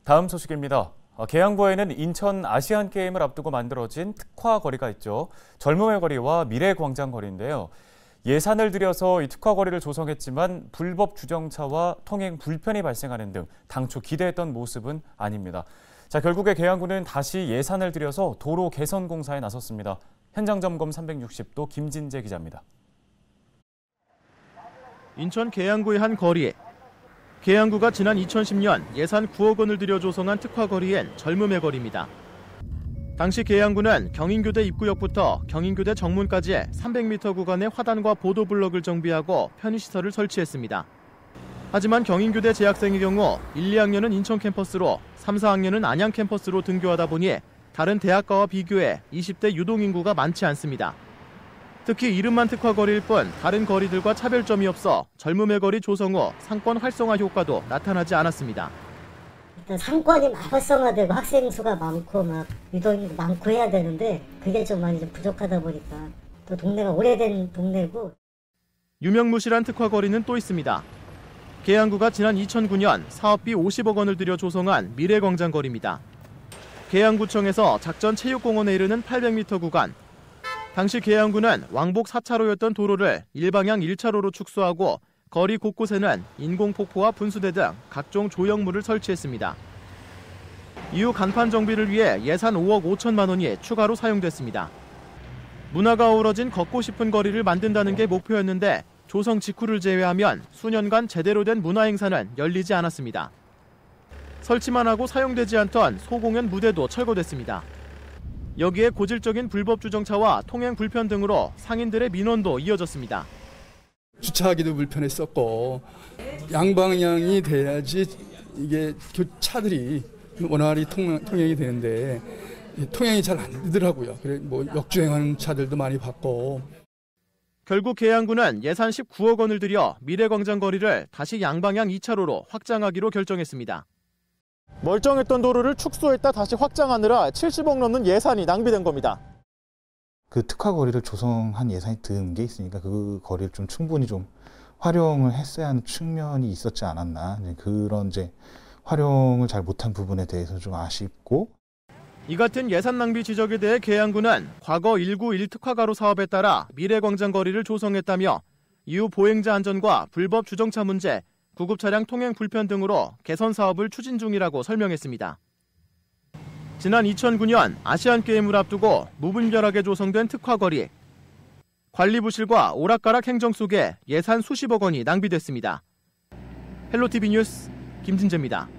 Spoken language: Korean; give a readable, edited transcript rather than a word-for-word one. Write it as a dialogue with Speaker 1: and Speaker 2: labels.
Speaker 1: 다음 소식입니다. 계양구에는 인천 아시안게임을 앞두고 만들어진 특화 거리가 있죠. 젊음의 거리와 미래광장 거리인데요. 예산을 들여서 이 특화 거리를 조성했지만 불법 주정차와 통행 불편이 발생하는 등 당초 기대했던 모습은 아닙니다. 자, 결국에 계양구는 다시 예산을 들여서 도로 개선 공사에 나섰습니다. 현장 점검 360도 김진재 기자입니다.
Speaker 2: 인천 계양구의 한 거리. 계양구가 지난 2010년 예산 9억 원을 들여 조성한 특화거리엔 젊음의 거리입니다. 당시 계양구는 경인교대 입구역부터 경인교대 정문까지 300m 구간의 화단과 보도블럭을 정비하고 편의시설을 설치했습니다. 하지만 경인교대 재학생의 경우 1, 2학년은 인천 캠퍼스로, 3, 4학년은 안양 캠퍼스로 등교하다 보니 다른 대학가와 비교해 20대 유동인구가 많지 않습니다. 특히 이름만 특화거리일 뿐 다른 거리들과 차별점이 없어 젊음의 거리 조성 후 상권 활성화 효과도 나타나지 않았습니다.
Speaker 3: 일단 상권이 활성화되고 학생 수가 많고 유동인구 많고 해야 되는데 그게 좀 많이 부족하다 보니까 또 동네가 오래된 동네고.
Speaker 2: 유명무실한 특화거리는 또 있습니다. 계양구가 지난 2009년 사업비 50억 원을 들여 조성한 미래광장 거리입니다. 계양구청에서 작전체육공원에 이르는 800m 구간. 당시 계양구는 왕복 4차로였던 도로를 일방향 1차로로 축소하고 거리 곳곳에는 인공폭포와 분수대 등 각종 조형물을 설치했습니다. 이후 간판 정비를 위해 예산 5억 5천만 원이 추가로 사용됐습니다. 문화가 어우러진 걷고 싶은 거리를 만든다는 게 목표였는데 조성 직후를 제외하면 수년간 제대로 된 문화행사는 열리지 않았습니다. 설치만 하고 사용되지 않던 소공연 무대도 철거됐습니다. 여기에 고질적인 불법 주정차와 통행 불편 등으로 상인들의 민원도 이어졌습니다.
Speaker 4: 주차하기도 불편했었고 양방향이 돼야지 이게 차들이 원활히 통행이 되는데 통행이 잘 안 되더라고요. 그래 역주행하는 차들도 많이 봤고.
Speaker 2: 결국 계양구는 예산 19억 원을 들여 미래광장 거리를 다시 양방향 2차로로 확장하기로 결정했습니다. 멀쩡했던 도로를 축소했다 다시 확장하느라 70억 넘는 예산이 낭비된 겁니다.
Speaker 5: 그 특화 거리를 조성한 예산이 든 게 있으니까 그 거리를 좀 충분히 좀 활용을 했어야 하는 측면이 있었지 않았나. 그런 활용을 잘 못한 부분에 대해서 좀 아쉽고.
Speaker 2: 이 같은 예산 낭비 지적에 대해 계양구는 과거 191 특화가로 사업에 따라 미래광장 거리를 조성했다며 이후 보행자 안전과 불법 주정차 문제, 구급 차량 통행 불편 등으로 개선 사업을 추진 중이라고 설명했습니다. 지난 2009년 아시안게임을 앞두고 무분별하게 조성된 특화거리. 관리 부실과 오락가락 행정 속에 예산 수십억 원이 낭비됐습니다. 헬로티비 뉴스 김진재입니다.